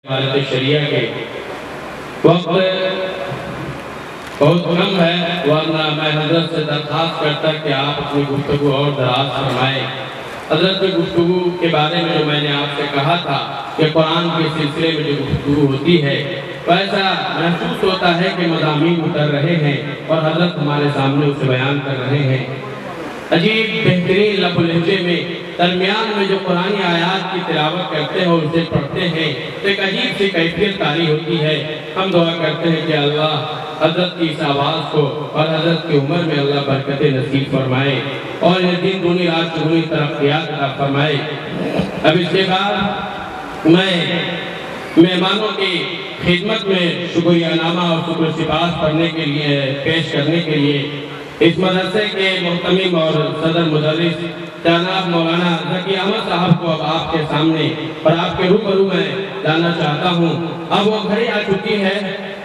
عمارت شریعہ کے وقت بہت کم ہے، ورنہ میں حضرت سے درخواست کرتا کہ آپ اپنی گفتگو اور دراز فرمائیں۔ حضرت کی گفتگو کے بارے میں جو میں نے آپ سے کہا تھا کہ قرآن کے سلسلے میں جو گفتگو ہوتی ہے ویسا محسوس ہوتا ہے کہ مضامین اتر رہے ہیں اور حضرت ہمارے سامنے اسے بیان کر رہے ہیں۔ عجیب بہترین لب و لہجے میں درمیان میں جو قرآنی آیات کی تلاوت کرتے ہیں اور اسے پڑھتے ہیں تو ایک عجیب سی کیفیت طاری ہوتی ہے۔ ہم دعا کرتے ہیں کہ اللہ حضرت کی اس آواز کو اور حضرت کی عمر میں اللہ برکت نصیب فرمائے اور یہ دن دونی رات چگنی ترقیات عطا فرمائے۔ اب اس کے بعد میں مہمانوں کی خدمت میں شکریہ نامہ اور شکر سپاس پڑھنے کے لیے پیش کرنے کے لیے اس مدرسے کے محتمم اور صدر مدرس جناب مولانا ذکی احمد صاحب کو اب آپ کے سامنے اور آپ کے روبرو میں لانا چاہتا ہوں۔ اب وہ گھڑی آ چکی ہے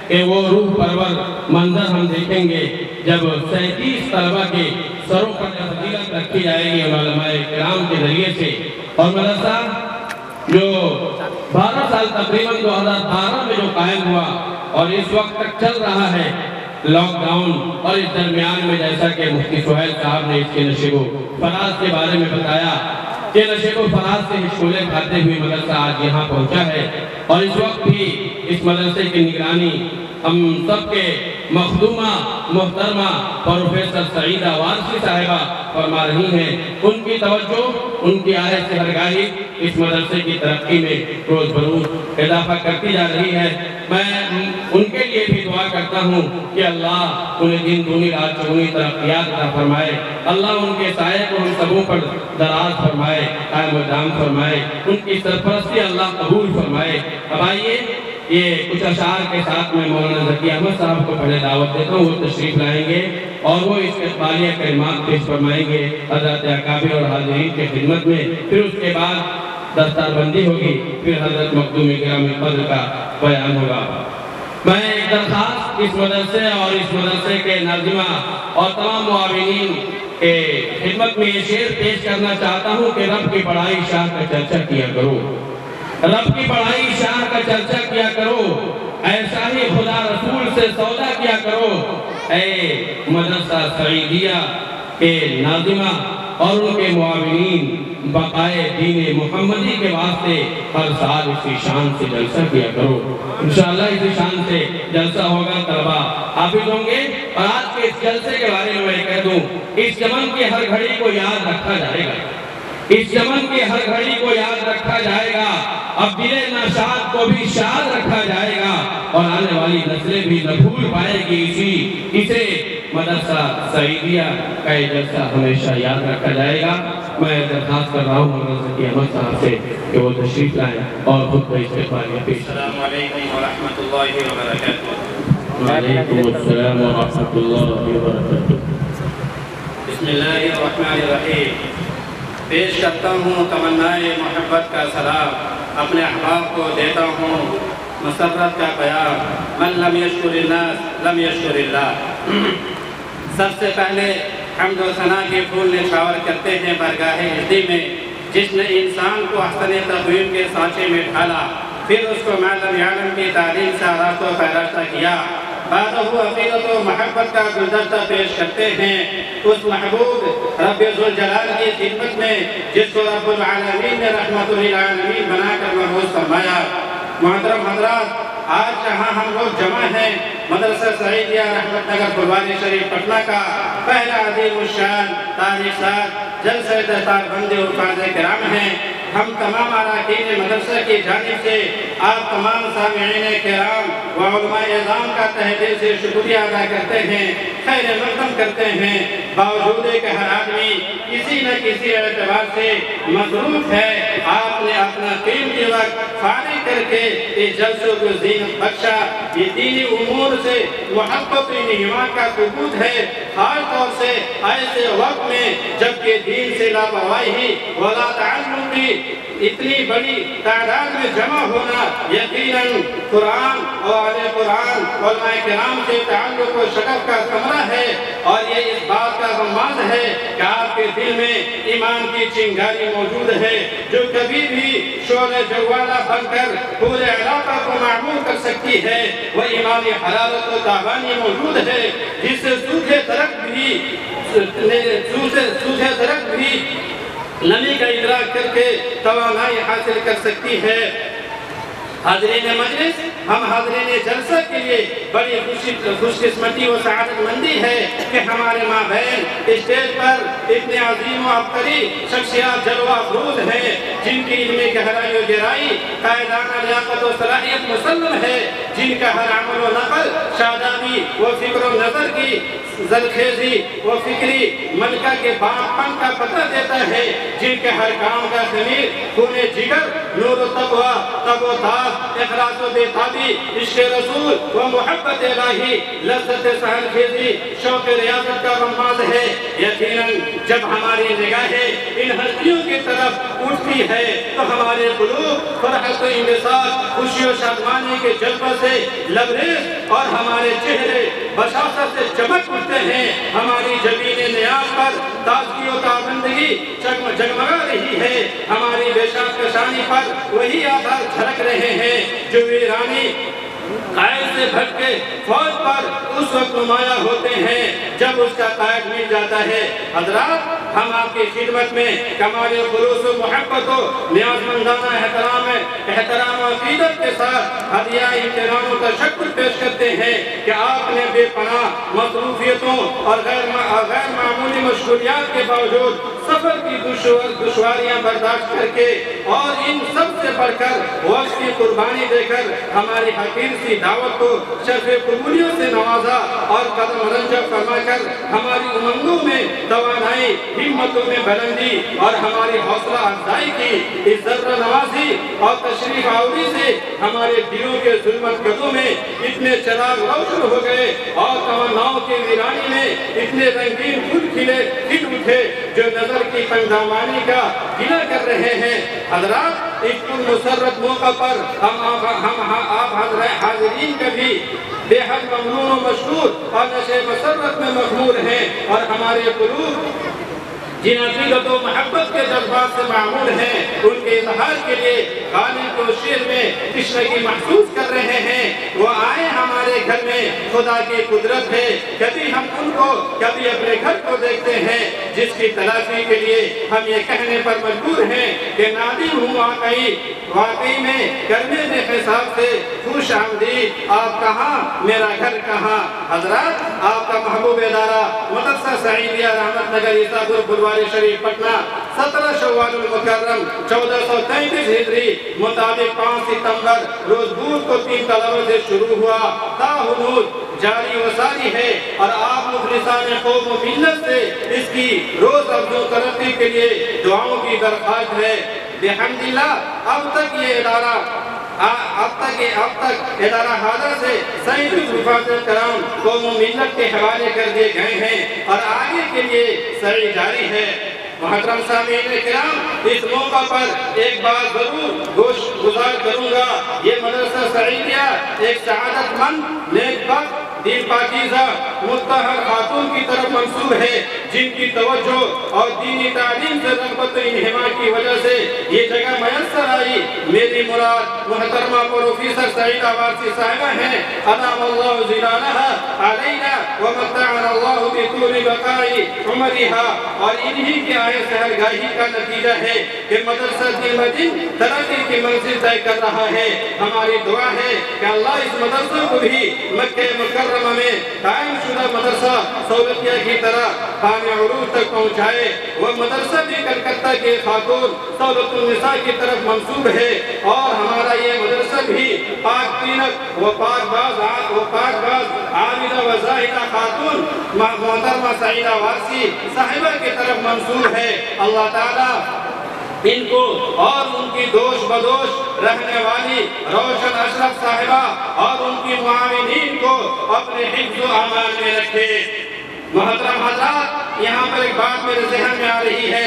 کہ وہ روح پرور منظر ہم دیکھیں گے جب 37 طلبہ کے سروں پر فضیلت رکھی جائے گی علماء کرام کے ذریعے سے، اور مدرسہ جو 12 سال تقریباً 2012 میں جو قائم ہوا اور اس وقت تک چل رہا ہے لاک ڈاؤن، اور اس درمیان میں جیسا کہ مفتی سہیل صاحب نے اس کے نشیب و فراز کے بارے میں بتایا کہ نشیب و فراز سے ہچکولے کھاتے ہوئے مدرسہ آج یہاں پہنچا ہے، اور اس وقت بھی اس مدرسے کی نگرانی ہم سب کے مخدومہ محترمہ پروفیسر سعیدہ وارثی صاحبہ فرما رہی ہیں۔ ان کی توجہ، ان کی آہت سے ہرگاہی اس مدرسے کی ترقی میں روز بروز اضافہ کرتی جا رہی ہے۔ میں ان کے لیے بھی دعا کرتا ہوں کہ اللہ انہیں دن دونی رات چگنی ترقیات عطا فرمائے، اللہ ان کے سائے کو ہم سبوں پر دراز فرمائے، قائم و دام فرمائے، ان کی سرپرستی اللہ قبول فرمائے۔ اب آئیے یہ کچھ اشعار کے ساتھ میں مولانا ذکی احمد صاحب کو پہلے دعوت دیتا ہوں، وہ تشریف لائیں گے اور وہ اس اقبالیہ کلمات پیش فرمائیں گے حضرت اکابر اور حاضرین کے خدمت میں، پھر اس کے بعد دستار بندی ہوگی، پھر حضرت مخدوم گرامی قدر کا بیان ہوگا۔ میں ایک درخواست اس مدرسے اور اس مدرسے کے ناظمہ اور تمام معاونین کے خدمت میں یہ شعر پیش کرنا چاہتا ہوں کہ رب کی بڑائی شاہ کا چرچا کیا کرو، رب کی بڑائی شاہ کا چرچا کیا کرو، ایسا ہی خدا رسول سے سودا کیا کرو۔ اے مدرسہ سعیدیہ کے ناظمہ اور ان کے معاونین، بقائے دین محمدی کے واسطے ہر سال اسی شان سے جلسہ کیا کرو۔ انشاءاللہ اسی شان سے جلسہ ہوگا، طلبہ حافظ ہوں گے۔ اور آج کے اس جلسے کے بارے میں کہہ دوں، اس چمن کی ہر گھڑی کو یاد رکھا جائے گا، اس چمن کی ہر گھڑی کو یاد رکھا جائے گا، اب دل ناشاد کو بھی شاد رکھا جائے گا، اور آنے والی نسلیں بھی نہ بھول پائے گی اسے مدرسہ سعیدیہ کا یہ جلسہ ہمیشہ یاد رکھا جائے گا۔ میں درخواست کر رہا ہوں مولانا ذکی احمد صاحب سے کہ وہ تشریف لائیں اور خود کا استقبالیہ پیش۔ السلام علیکم ورحمۃ اللہ وبرکاتہ۔ وعلیکم السلام ورحمۃ اللہ وبرکاتہ۔ بسم اللہ الرحمن الرحیم۔ پیش کرتا ہوں تمنائے محبت کا سلام، اپنے احباب کو دیتا ہوں مسرت کا پیام، من لم یشکر الناس لم یشکر اللہ۔ سب سے پہلے حمد و ثنا کے پھول نچھاور کرتے ہیں برگاہ عزی میں، جس نے انسان کو احسن تقویم کے سانچے میں ڈھالا، پھر اس کو ما لم یعلم کی تعلیم سے آراستہ و پیراستہ کیا۔ بعد وہ عقیدت و محبت کا گلدستہ پیش کرتے ہیں اس محبوب رب ذوالجلال کی خدمت میں، جس کو رب العالمین نے رحمت للعالمین بنا کر مبعوث فرمایا۔ محترم حضرات، آج جہاں ہم لوگ جمع ہیں مدرسہ سعیدیہ رحمت نگر پھلواری شریف پٹنہ کا پہلا عظیم الشان تاریخ ساز جلسہ دستار بندی اور فاضل کرام ہیں۔ ہم تمام اراکین مدرسہ کی جانب سے آپ تمام سامعین کرام و علماء اعظام کا تہہ دل سے شکریہ ادا کرتے ہیں، خیر مقدم کرتے ہیں، باوجود کہ ہر آدمی کسی نہ کسی اعتبار سے مصروف ہے۔ آپ نے اپنا قیمتی وقت فارغ کر کے اس جلسوں کو زینت بخشا۔ یہ دینی امور سے محبت انہما کا ثبوت ہے، خاص طور سے ایسے وقت میں جبکہ دین سے لاپرواہی ولا تعلم کی اتنی بڑی تعداد میں جمع ہونا یقیناً قرآن اور اہل قرآن علماء کرام سے تعلق و شغف کا ثمرہ ہے، اور یہ اس بات کا غماز ہے کہ آپ کے دل میں ایمان کی چنگاری موجود ہے جو کبھی بھی شعلہ جوالہ بن کر پورے علاقہ کو معمور کر سکتی ہے۔ وہ ایمانی حرارت و تابانی موجود ہے جس سے سوکھے درخت بھی نمی کا ادراک کر کے توانائی حاصل کر سکتی ہے۔ حاضرین مجلس، ہم حاضرین جلسہ کے لیے بڑی خوش قسمتی و سعادت مندی ہے کہ ہمارے مابین اسٹیج پر اتنے عظیم و عبقری شخصیات جلوہ افروز ہیں جن کی علمی گہرائی و گہرائی قائدانہ لیاقت و صلاحیت مسلم ہے، جن کا ہر عمل و نقل شادابی و فکر و نظر کی زرخیزی و فکری ملکہ کے باپن کا پتہ دیتا ہے، جن کے ہر کام کا ضمیر خون جگر نور و تقوی تب و تاب اخلاص و بےتابی عشق رسول و محبت الہی لذت سحر خیزی شوق ریاضت کا غماز ہے۔ یقیناً جب ہماری نگاہیں ان ہستیوں کی طرف اٹھتی ہے تو ہمارے قلوب فرحت و انبساط خوشی و شادمانی کے جذبہ سے لبریز اور ہمارے چہرے بشاشت سے چمک اٹھتے ہیں۔ ہماری جبین نیاز پر تازگی و تابندگی جگمگا رہی ہے، ہماری بیشاک کشانی پر وہی آثار جھلک رہے ہیں جو ویرانی قائد سے بھٹ کے فوج پر اس وقت نمایاں ہوتے ہیں جب اس کا قائد مل جاتا ہے۔ حضرات، ہم آپ کی خدمت میں کمال خلوص و محبت و نیازمندانہ احترام و عقیدت کے ساتھ ہدیہ امتنان و تشکر پیش کرتے ہیں کہ آپ نے بے پناہ مصروفیتوں اور غیر معمولی مشغولیات کے باوجود سفر کی دشواریاں برداشت کر کے اور ان سب سے بڑھ کر وقت کی قربانی دے کر ہماری حقیر سی دعوت کو شرف قبولیوں سے نوازا اور قدم رنجہ فرما کر ہماری امنگوں میں توانائی، ہمتوں میں بلندی اور ہماری حوصلہ افزائی کی۔ اس ذرہ نوازی اور تشریف آوری سے ہمارے دلوں کے ظلمت گدوں میں اتنے چراغ روشن ہو گئے اور تمناؤں کی ویرانی میں اتنے رنگین پھول کھل اٹھے جو نظر کی تنگدامانی کا گلہ کر رہے ہیں۔ حضرات، اس پر مسرت موقع پر ہم آپ حاضرین کا بھی بے حد ممنون و مشکور اور نشے مسرت میں مغمور ہیں، اور ہمارے قلوب جن عقیدت و محبت کے جذبات سے معمول ہیں ان کے اظہار کے لیے غالب کو شعر میں تشنگی محسوس کر رہے ہیں۔ وہ آئے ہمارے گھر میں، خدا کی قدرت ہے، کبھی ہم ان کو کبھی اپنے گھر کو دیکھتے ہیں، جس کی تلافی کے لیے ہم یہ کہنے پر مجبور ہیں کہ نادم ہوں واقعی میں کرنے دے حساب سے خوش آمدید، آپ کہاں میرا گھر کہاں۔ حضرات، آپ کا محبوب ادارہ مدرسہ سعیدیہ رحمت نگر عیسیٰ پور بلواری شریف پٹنہ 17 شوال المکرم 1433 ہجری مطابق 5 ستمبر روز بدھ کو 3 طلبہ سے شروع ہوا تا ہنوز جاری و ساری ہے، اور آپ مخلصان قوم و ملت سے اس کی روز افزوں ترقی کے لیے دعاؤں کی درخواست ہے۔ بحمداللہ اب تک ادارہ حاضر سے 37 حفاظت کرام قوم و ملت کے حوالے کر دیے گئے ہیں اور آگے کے لیے سعی جاری ہے۔ محترم سامعین کرام، اس موقع پر ایک بات ضرور گزار کروں گا، یہ مدرسہ سعیدیہ ایک سعادت مند، نیک بخت، دین پاکیزہ متطہر خاتون کی طرف منسوب ہے جن کی توجہ اور دینی تعلیم سے رغبت و انہمام کی وجہ سے یہ جگہ میسر آئی۔ میری مراد محترمہ پروفیسر سعیدہ وارثی صاحبہ ہیں، ادام اللہ ظلالہا علینا ومتعنا اللہ بطول بقائی عمرہا، اور انہی کے آئے سحرگاہی کا نتیجہ ہے کہ مدرسہ دن بدن ترقی کی منزل طے کر رہا ہے۔ ہماری دعا ہے کہ اللہ اس مدرسہ کو بھی مکہ مکرمہ میں قائم شدہ مدرسہ سہولتیہ کی طرح بامِ عروج تک پہنچائے۔ وہ مدرسہ بھی کلکتہ کے خاتون سہولت النساء کی طرف منسوب ہے، اور ہمارا یہ مدرسہ بھی پاک تینت و پاک باز عابدہ و زاہدہ خاتون محترمہ سعیدہ وارثی صاحبہ کی طرف منسوب ہے۔ اللہ تعالیٰ ان کو اور ان کی دوش بدوش رہنے والی روشن اشرف صاحبہ اور ان کی معاونین کو اپنے حفظ و امان میں رکھے۔ محترم حضرات، یہاں پر ایک بات میرے ذہن میں آ رہی ہے،